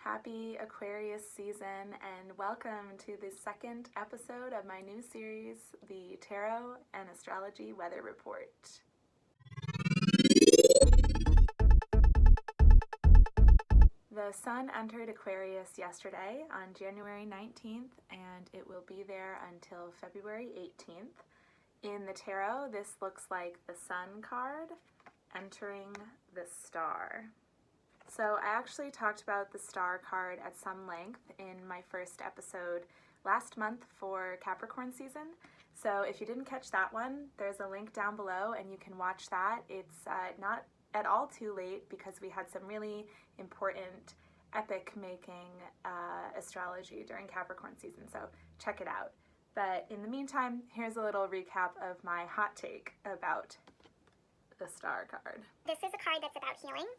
Happy Aquarius season and welcome to the second episode of my new series, the Tarot and Astrology Weather Report. The sun entered Aquarius yesterday on January 19th and it will be there until February 18th. In the tarot, this looks like the Sun card entering the Star. So I actually talked about the Star card at some length in my first episode last month for Capricorn season. So if you didn't catch that one, there's a link down below and you can watch that. It's not at all too late because we had some really important epic-making astrology during Capricorn season, so check it out. But in the meantime, here's a little recap of my hot take about the Star card. This is a card that's about healing.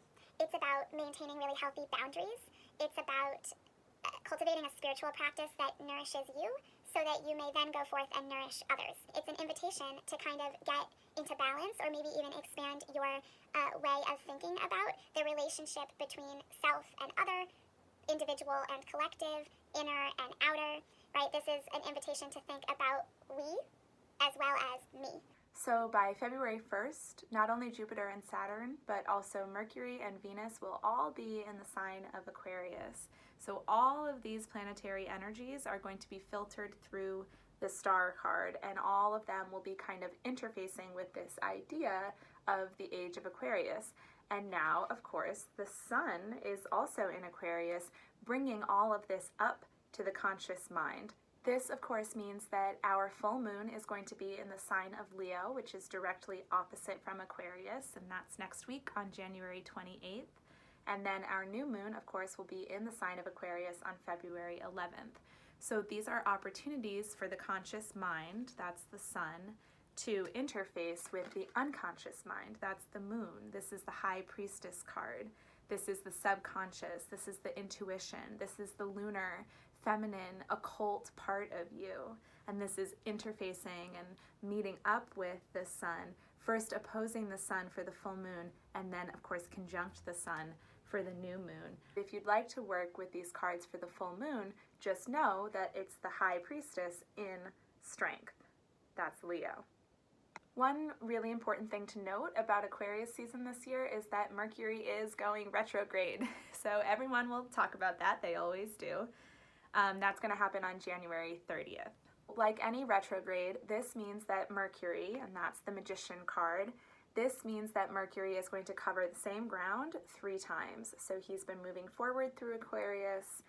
It's about maintaining really healthy boundaries. It's about cultivating a spiritual practice that nourishes you so that you may then go forth and nourish others. It's an invitation to kind of get into balance or maybe even expand your way of thinking about the relationship between self and other, individual and collective, inner and outer, right? This is an invitation to think about we as well as me. So by February 1st, not only Jupiter and Saturn, but also Mercury and Venus will all be in the sign of Aquarius. So all of these planetary energies are going to be filtered through the Star card, and all of them will be kind of interfacing with this idea of the age of Aquarius. And now, of course, the Sun is also in Aquarius, bringing all of this up to the conscious mind. This, of course, means that our full moon is going to be in the sign of Leo, which is directly opposite from Aquarius, and that's next week on January 28th. And then our new moon, of course, will be in the sign of Aquarius on February 11th. So these are opportunities for the conscious mind, that's the Sun, to interface with the unconscious mind, that's the moon. This is the High Priestess card. This is the subconscious. This is the intuition. This is the lunar, feminine, occult part of you. And this is interfacing and meeting up with the Sun, first opposing the Sun for the full moon, and then, of course, conjunct the Sun for the new moon. If you'd like to work with these cards for the full moon, just know that it's the High Priestess in strength. That's Leo. One really important thing to note about Aquarius season this year is that Mercury is going retrograde. So everyone will talk about that, they always do. That's going to happen on January 30th. Like any retrograde, this means that Mercury, and that's the Magician card, this means that Mercury is going to cover the same ground 3 times. So he's been moving forward through Aquarius,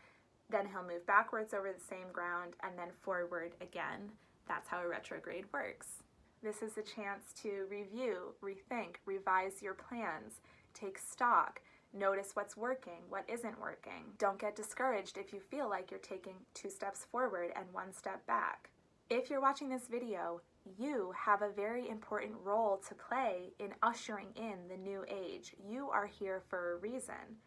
then he'll move backwards over the same ground, and then forward again. That's how a retrograde works. This is a chance to review, rethink, revise your plans, take stock, notice what's working, what isn't working. Don't get discouraged if you feel like you're taking 2 steps forward and 1 step back. If you're watching this video, you have a very important role to play in ushering in the new age. You are here for a reason.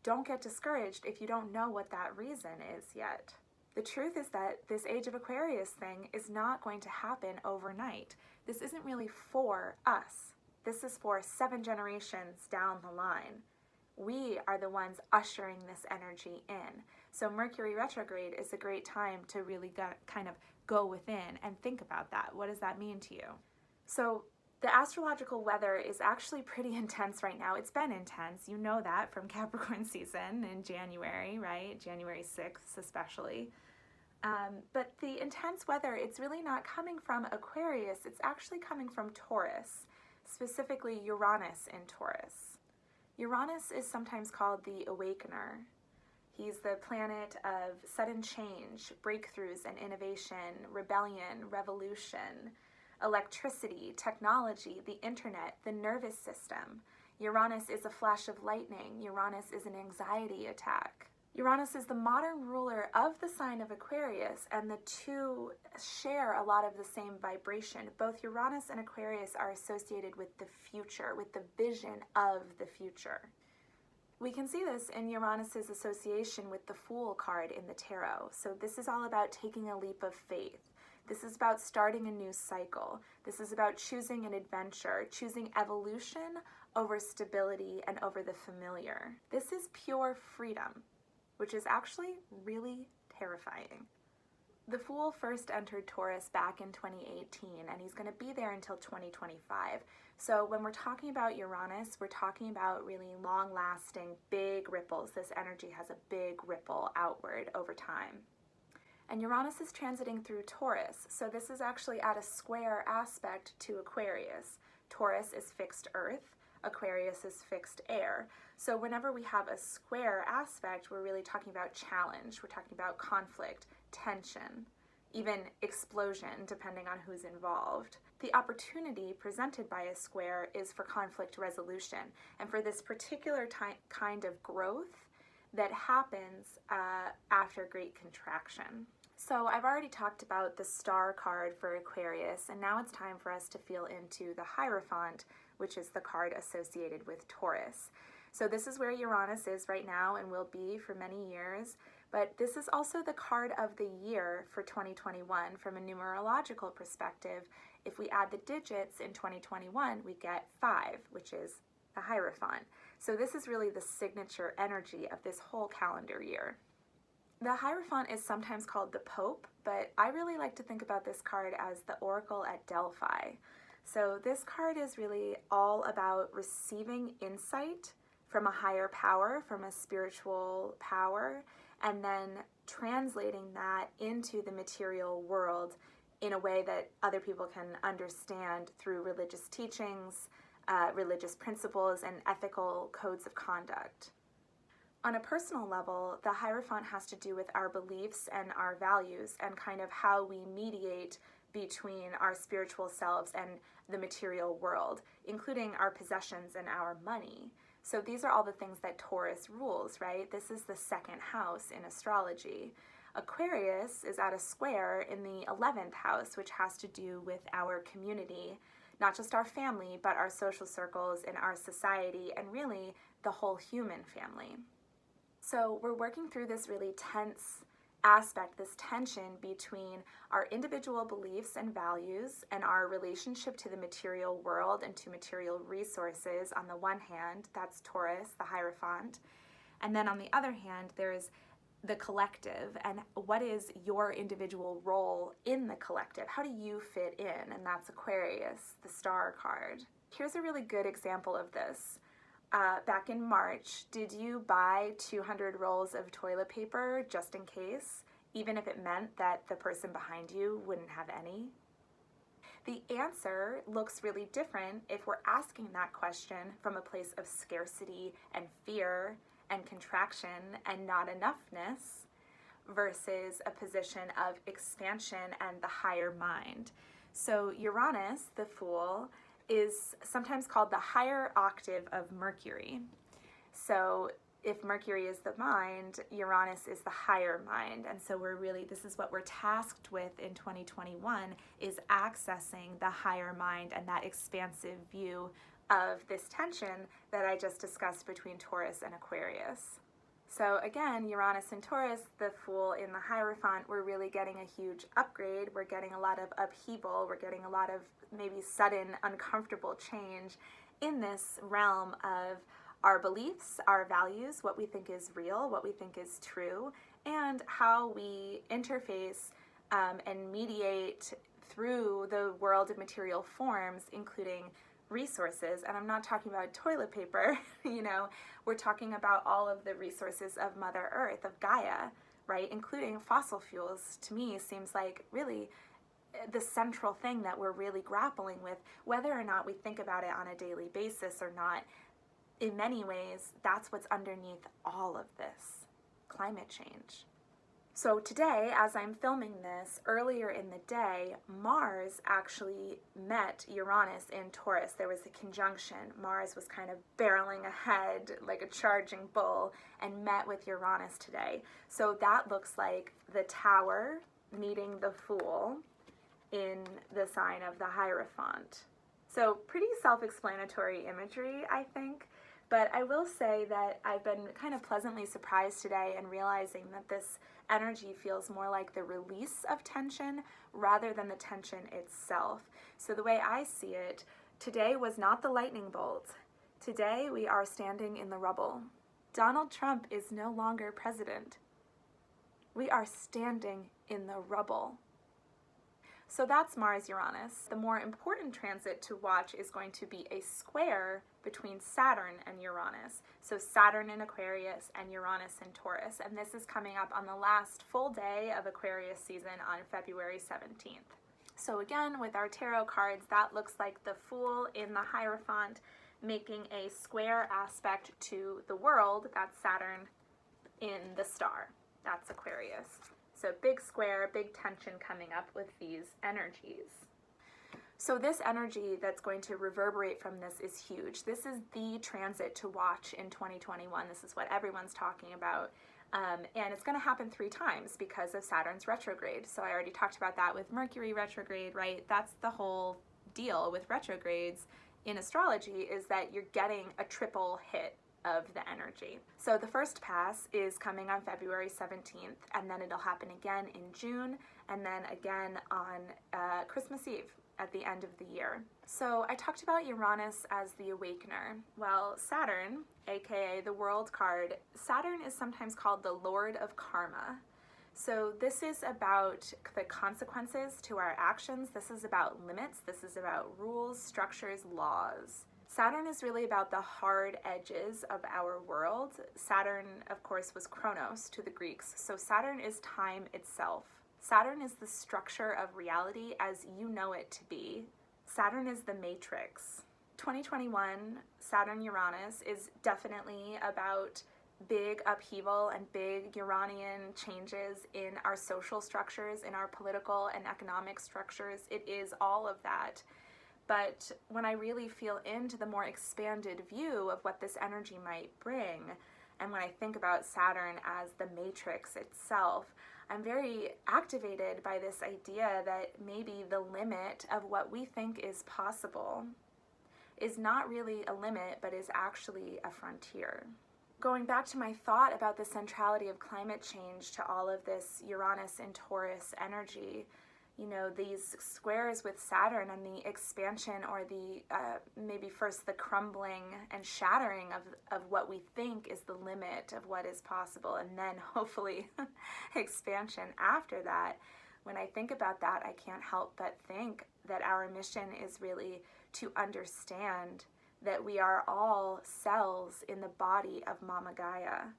Don't get discouraged if you don't know what that reason is yet. The truth is that this age of Aquarius thing is not going to happen overnight. This isn't really for us. This is for 7 generations down the line. We are the ones ushering this energy in. So Mercury retrograde is a great time to really kind of go within and think about that. What does that mean to you? So the astrological weather is actually pretty intense right now. It's been intense. You know that from Capricorn season in January, right? January 6th especially. But the intense weather, it's really not coming from Aquarius. It's actually coming from Taurus, specifically Uranus in Taurus. Uranus is sometimes called the Awakener. He's the planet of sudden change, breakthroughs and innovation, rebellion, revolution, electricity, technology, the internet, the nervous system. Uranus is a flash of lightning. Uranus is an anxiety attack. Uranus is the modern ruler of the sign of Aquarius, and the two share a lot of the same vibration. Both Uranus and Aquarius are associated with the future, with the vision of the future. We can see this in Uranus's association with the Fool card in the tarot. So this is all about taking a leap of faith. This is about starting a new cycle. This is about choosing an adventure, choosing evolution over stability and over the familiar. This is pure freedom. which is actually really terrifying. The Fool first entered Taurus back in 2018, and he's going to be there until 2025. So when we're talking about Uranus, we're talking about really long-lasting, big ripples. This energy has a big ripple outward over time. And Uranus is transiting through Taurus, so this is actually at a square aspect to Aquarius. Taurus is fixed earth, Aquarius is fixed air. So whenever we have a square aspect, we're really talking about challenge, we're talking about conflict, tension, even explosion, depending on who's involved. The opportunity presented by a square is for conflict resolution, and for this particular kind of growth that happens after great contraction. So I've already talked about the Star card for Aquarius, and now it's time for us to feel into the Hierophant, which is the card associated with Taurus. So this is where Uranus is right now and will be for many years, but this is also the card of the year for 2021 from a numerological perspective. If we add the digits in 2021, we get 5, which is the Hierophant. So this is really the signature energy of this whole calendar year. The Hierophant is sometimes called the Pope, but I really like to think about this card as the Oracle at Delphi. So this card is really all about receiving insight from a higher power, from a spiritual power, and then translating that into the material world in a way that other people can understand through religious teachings, religious principles, and ethical codes of conduct. On a personal level, the Hierophant has to do with our beliefs and our values and kind of how we mediate between our spiritual selves and the material world, including our possessions and our money. So these are all the things that Taurus rules, right? This is the second house in astrology. Aquarius is at a square in the 11th house, which has to do with our community, not just our family, but our social circles in our society, and really the whole human family. So we're working through this really tense aspect, this tension between our individual beliefs and values and our relationship to the material world and to material resources. On the one hand, that's Taurus, the Hierophant. And then on the other hand, there's the collective, and what is your individual role in the collective? How do you fit in? And that's Aquarius, the Star card. Here's a really good example of this. Back in March, did you buy 200 rolls of toilet paper just in case, even if it meant that the person behind you wouldn't have any? The answer looks really different if we're asking that question from a place of scarcity and fear and contraction and not enoughness versus a position of expansion and the higher mind. So Uranus, the Fool, is sometimes called the higher octave of Mercury. So if Mercury is the mind, Uranus is the higher mind. And so this is what we're tasked with in 2021, is accessing the higher mind and that expansive view of this tension that I just discussed between Taurus and Aquarius. So again, Uranus and Taurus, the Fool in the Hierophant, we're really getting a huge upgrade. We're getting a lot of upheaval. We're getting a lot of maybe sudden, uncomfortable change in this realm of our beliefs, our values, what we think is real, what we think is true, and how we interface and mediate through the world of material forms, including resources. And I'm not talking about toilet paper, we're talking about all of the resources of Mother Earth, of Gaia, right? Including fossil fuels, to me, seems like really the central thing that we're really grappling with, whether or not we think about it on a daily basis or not. In many ways, that's what's underneath all of this, climate change. So today, as I'm filming this, earlier in the day, Mars actually met Uranus in Taurus. There was a conjunction. Mars was kind of barreling ahead like a charging bull and met with Uranus today. So that looks like the Tower meeting the Fool in the sign of the Hierophant. So pretty self-explanatory imagery, I think. But I will say that I've been kind of pleasantly surprised today in realizing that this energy feels more like the release of tension rather than the tension itself. So the way I see it, today was not the lightning bolt. Today we are standing in the rubble. Donald Trump is no longer president. We are standing in the rubble. So that's Mars-Uranus. The more important transit to watch is going to be a square between Saturn and Uranus. So Saturn in Aquarius and Uranus in Taurus. And this is coming up on the last full day of Aquarius season on February 17th. So again, with our tarot cards, that looks like the Fool in the Hierophant making a square aspect to the world. That's Saturn in the Star. That's Aquarius. So big square, big tension coming up with these energies. So this energy that's going to reverberate from this is huge. This is the transit to watch in 2021. This is what everyone's talking about. And it's going to happen 3 times because of Saturn's retrograde. So I already talked about that with Mercury retrograde, right? That's the whole deal with retrogrades in astrology, is that you're getting a triple hit of the energy. So the first pass is coming on February 17th, and then it'll happen again in June, and then again on Christmas Eve at the end of the year. So I talked about Uranus as the awakener. Well, Saturn, aka the World card, Saturn is sometimes called the Lord of Karma. So this is about the consequences to our actions. This is about limits. This is about rules, structures, laws. Saturn is really about the hard edges of our world. Saturn, of course, was Chronos to the Greeks. So Saturn is time itself. Saturn is the structure of reality as you know it to be. Saturn is the matrix. 2021, Saturn-Uranus is definitely about big upheaval and big Uranian changes in our social structures, in our political and economic structures. It is all of that. But when I really feel into the more expanded view of what this energy might bring, and when I think about Saturn as the matrix itself, I'm very activated by this idea that maybe the limit of what we think is possible is not really a limit, but is actually a frontier. Going back to my thought about the centrality of climate change to all of this Uranus and Taurus energy, you know, these squares with Saturn and the expansion, or the maybe first the crumbling and shattering of what we think is the limit of what is possible, and then hopefully expansion after that. When I think about that, I can't help but think that our mission is really to understand that we are all cells in the body of Mama Gaia.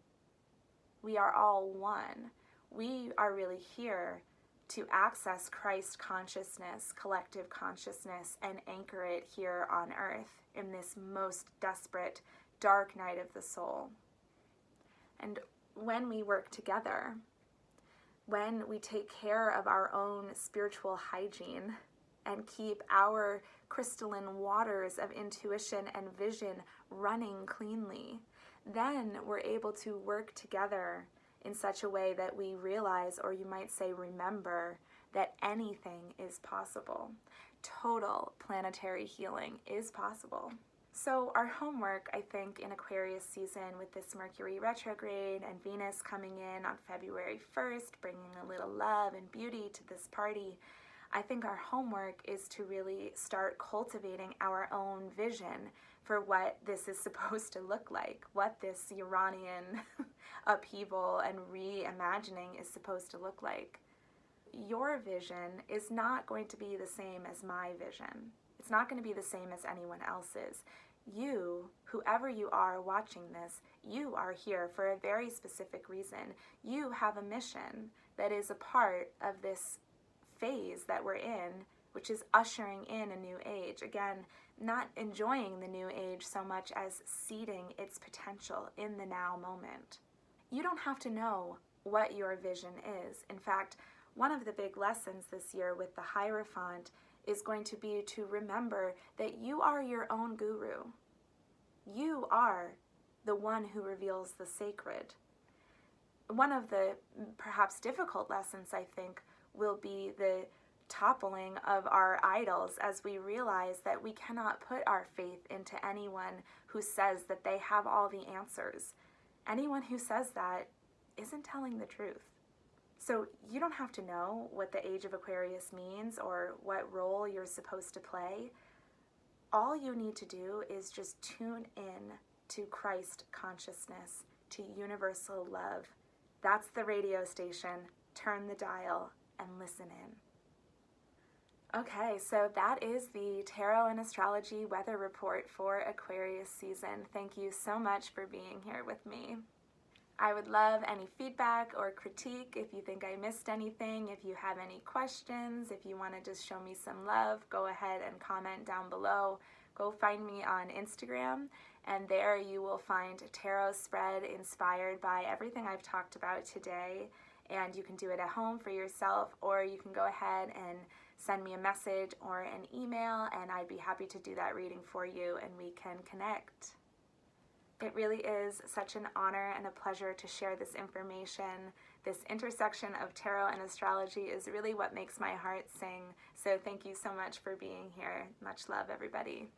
We are all one. We are really here to access Christ consciousness, collective consciousness, and anchor it here on earth in this most desperate, dark night of the soul. And when we work together, when we take care of our own spiritual hygiene and keep our crystalline waters of intuition and vision running cleanly, then we're able to work together in such a way that we realize, or you might say remember, that anything is possible. Total planetary healing is possible. So our homework, I think, in Aquarius season, with this Mercury retrograde and Venus coming in on February 1st, bringing a little love and beauty to this party, I think our homework is to really start cultivating our own vision for what this is supposed to look like, what this Uranian upheaval and reimagining is supposed to look like. Your vision is not going to be the same as my vision. It's not going to be the same as anyone else's. You, whoever you are watching this, you are here for a very specific reason. You have a mission that is a part of this phase that we're in, which is ushering in a new age. Again, not enjoying the new age so much as seeding its potential in the now moment. You don't have to know what your vision is. In fact, one of the big lessons this year with the Hierophant is going to be to remember that you are your own guru. You are the one who reveals the sacred. One of the perhaps difficult lessons, I think, will be the toppling of our idols as we realize that we cannot put our faith into anyone who says that they have all the answers. Anyone who says that isn't telling the truth. So you don't have to know what the age of Aquarius means or what role you're supposed to play. All you need to do is just tune in to Christ consciousness. to universal love. That's the radio station. Turn the dial and listen in. Okay, so that is the Tarot and Astrology weather report for Aquarius season. Thank you so much for being here with me. I would love any feedback or critique if you think I missed anything, if you have any questions, if you want to just show me some love, go ahead and comment down below. Go find me on Instagram, and there you will find a tarot spread inspired by everything I've talked about today, and you can do it at home for yourself, or you can go ahead and send me a message or an email, and I'd be happy to do that reading for you, and we can connect. It really is such an honor and a pleasure to share this information. This intersection of tarot and astrology is really what makes my heart sing. So thank you so much for being here. Much love, everybody.